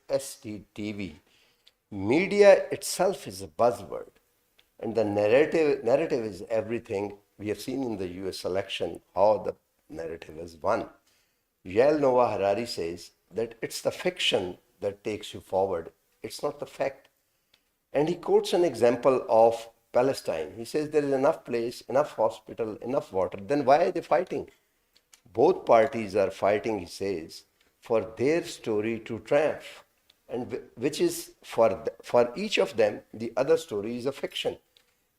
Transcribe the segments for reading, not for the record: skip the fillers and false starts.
SDTV, media itself is a buzzword. And the narrative is everything. We have seen in the US election how the narrative has won. Yuval Noah Harari says that it's the fiction that takes you forward, it's not the fact. And he quotes an example of Palestine. He says there is enough place, enough hospital, enough water. Then why are they fighting? Both parties are fighting, he says, for their story to triumph. And which is for each of them, the other story is a fiction.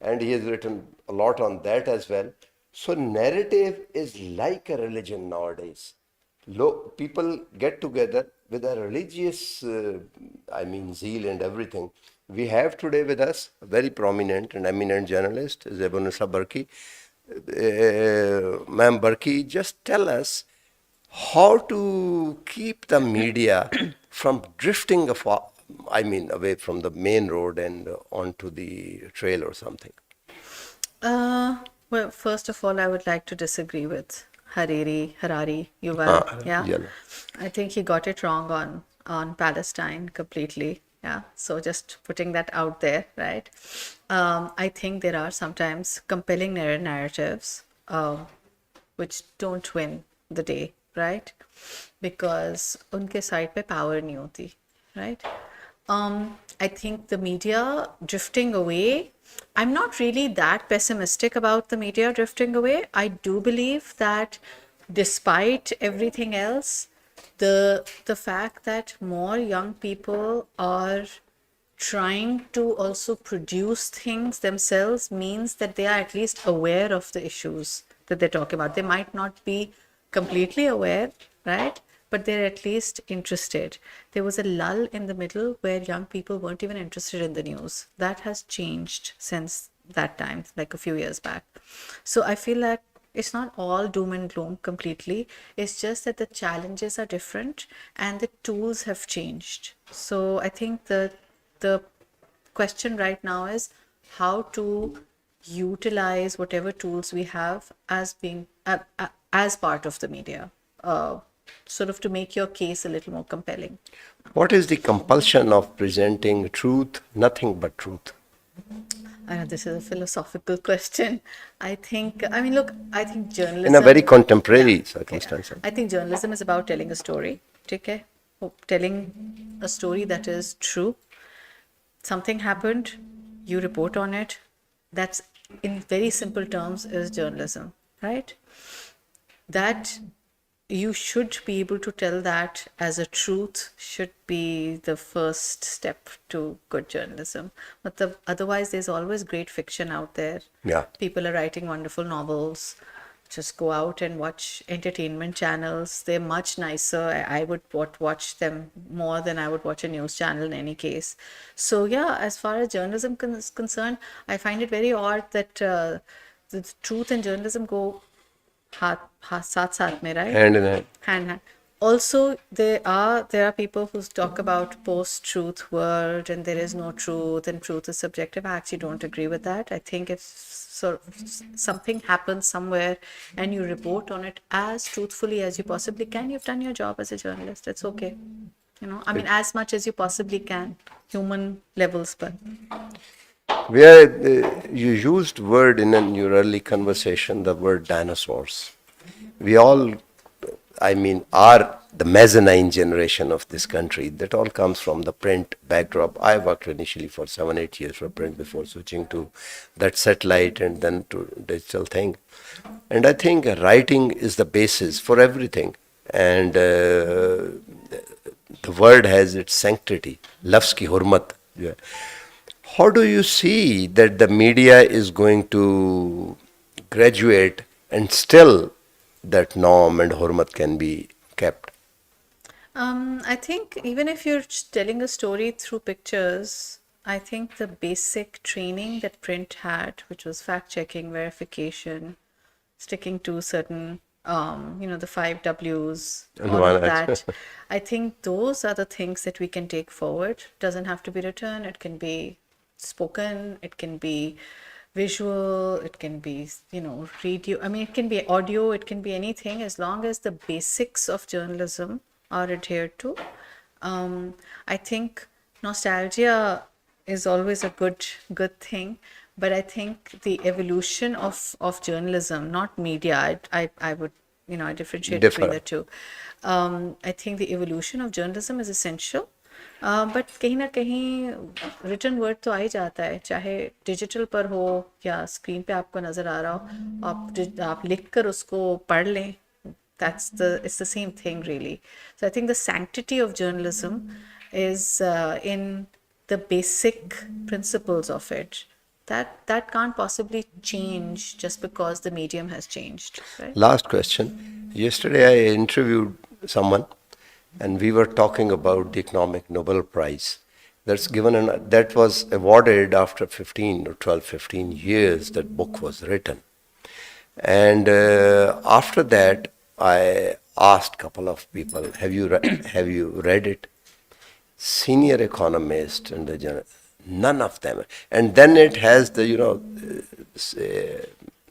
And he has written a lot on that as well. So narrative is like a religion nowadays. People get together with a religious, zeal and everything. We have today with us a very prominent and eminent journalist, Zaib Un Nisa Burki. Ma'am Burki, just tell us how to keep the media from drifting away from the main road and onto the trail or something. Well, first of all, I would like to disagree with Harari, Yuval. Yeah, Yeah. I think he got it wrong on Palestine completely. Yeah, so just putting that out there, right? I think there are sometimes compelling narratives which don't win the day, right? Because उनके side पे power नहीं होती, right? I think the media drifting away, I'm not really that pessimistic about the media drifting away. I do believe that despite everything else, the fact that more young people are trying to also produce things themselves means that they are at least aware of the issues that they're talking about. They might not be completely aware, right? But they're at least interested. There was a lull in the middle where young people weren't even interested in the news. That has changed since that time, like a few years back. So I feel like it's not all doom and gloom completely. It's just that the challenges are different and the tools have changed. So I think the question right now is how to utilize whatever tools we have as being as part of the media, sort of to make your case a little more compelling. What is the compulsion of presenting truth, nothing but truth? I know this is a philosophical question. Look, I think In a very journalism, yeah, contemporary yeah. circumstance. I think journalism is about telling a story, okay? Telling a story that is true. Something happened, you report on it. That's, in very simple terms, is journalism, right? That you should be able to tell that as a truth should be the first step to good journalism. But otherwise, there's always great fiction out there. Yeah. People are writing wonderful novels. Just go out and watch entertainment channels. They're much nicer. I would watch them more than I would watch a news channel in any case. So yeah, as far as journalism is concerned, I find it very odd that the truth and journalism go हाथ साथ में, right? Hand in hand. Hand. Also, there are people who talk about post-truth world and there is no truth and truth is subjective. I actually don't agree with that. I think if something happens somewhere and you report on it as truthfully as you possibly can, you've done your job as a journalist. It's okay. As much as you possibly can, human levels, but Where you used word in your early conversation, the word dinosaurs. We all, are the mezzanine generation of this country. That all comes from the print backdrop. I worked initially for 7-8 years for print before switching to that satellite and then to digital thing. And I think writing is the basis for everything. And the word has its sanctity. Lafz ki hurmat. Yeah. How do you see that the media is going to graduate and still that norm and hurmat can be kept? I think even if you're telling a story through pictures, I think the basic training that print had, which was fact checking, verification, sticking to certain, the 5 Ws, And all one of act- that, I think those are the things that we can take forward. Doesn't have to be written, it can be spoken, it can be visual, it can be, radio. It can be audio, it can be anything as long as the basics of journalism are adhered to. I think nostalgia is always a good thing, but I think the evolution of journalism, not media, I would, I differentiate between Differ. the two. I think the evolution of journalism is essential, but कहीं ना कहीं written word तो आ ही जाता है, चाहे digital पर हो या स्क्रीन पे आपको नज़र आ रहा हो, आप लिख कर उसको पढ़ लें, it's the same thing really. So I think the sanctity of journalism is in the basic principles of it, that can't possibly change just because the medium has changed, right? Last question. Yesterday I interviewed someone and we were talking about the Economic Nobel Prize. That was awarded after 15 or 12, 15 years that book was written. And after that, I asked a couple of people, have you read it? Senior economist and none of them. And then it has the,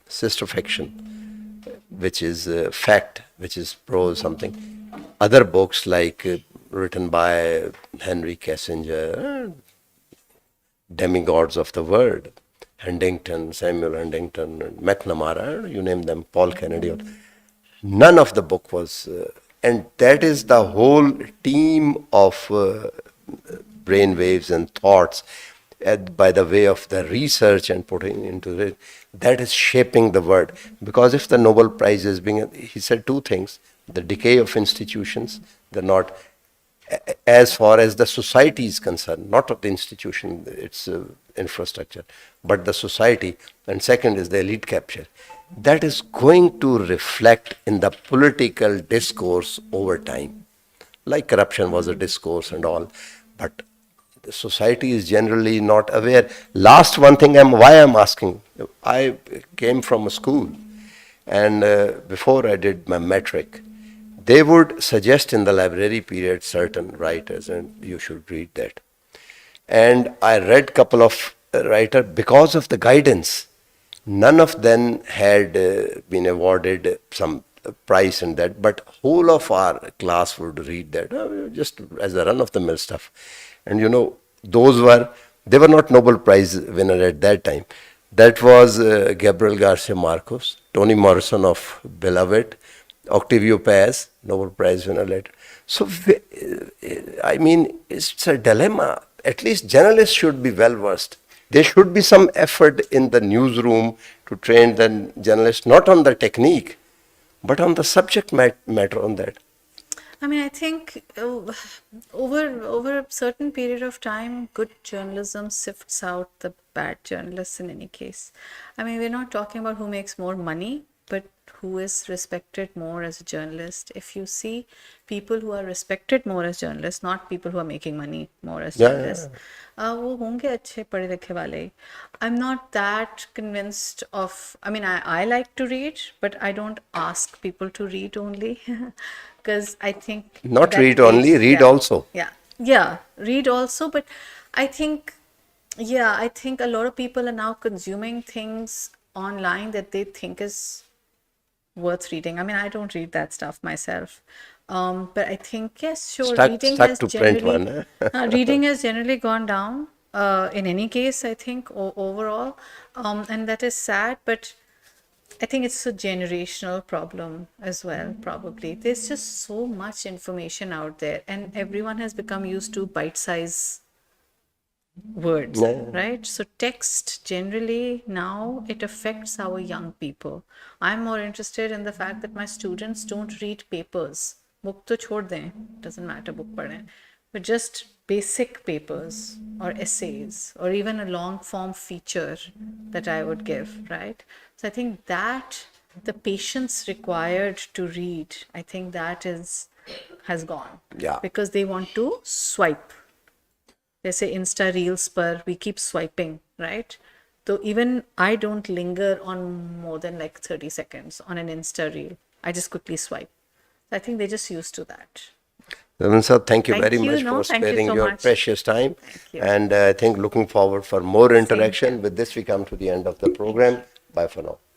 sister fiction, which is fact, which is prose something. Other books like written by Henry Kissinger, demigods of the world, Huntington, Samuel Huntington, McNamara, you name them, Paul Kennedy. None of the book was, and that is the whole team of brain waves and thoughts by the way of the research and putting into it, that is shaping the world. Because if the Nobel Prize is being, he said two things, the decay of institutions, they're not, as far as the society is concerned, not of the institution, its infrastructure, but the society. And second is the elite capture. That is going to reflect in the political discourse over time. Like corruption was a discourse and all, but the society is generally not aware. Last one thing, why I'm asking, I came from a school, and before I did my metric, they would suggest in the library period certain writers, and you should read that. And I read couple of writers because of the guidance. None of them had been awarded some prize and that, but whole of our class would read that just as a run-of-the-mill stuff. And they were not Nobel Prize winner at that time. That was Gabriel Garcia Marcos, Toni Morrison of Beloved, Octavio Paz, Nobel Prize winner later. So, I mean, it's a dilemma. At least journalists should be well versed. There should be some effort in the newsroom to train the journalists, not on the technique, but on the subject matter on that. I mean, I think over a certain period of time, good journalism sifts out the bad journalists in any case. I mean, we're not talking about who makes more money, but who is respected more as a journalist. If you see people who are respected more as journalists, not people who are making money more as journalists, वो होंगे अच्छे पढ़े लिखे वाले. I'm not that convinced of, I mean, I like to read, but I don't ask people to read only because I think Not that read only, read also. yeah, read also, but I think, I think a lot of people are now consuming things online that they think is worth reading. I mean, I don't read that stuff myself. But I think, yes, sure, Stuck to print one. reading has generally gone down in any case, I think, overall. And that is sad, but I think it's a generational problem as well, probably. There's just so much information out there, and everyone has become used to bite-size words, right? So text generally now it affects our young people. I'm more interested in the fact that my students don't read papers. Book to chhod dein, doesn't matter book padhein, but just basic papers or essays or even a long form feature that I would give, right? So I think that the patience required to read, I think that has gone. Yeah. Because they want to swipe. जैसे Insta Reels पर we keep swiping, right? So even I don't linger on more than like 30 seconds on an Insta Reel. I just quickly swipe. I think they're just used to that. Sir, thank you Thank very you. much No, for thank you sparing so your much. precious time. Thank you. And I think looking forward for more interaction. With this, we come to the end of the program. Bye for now.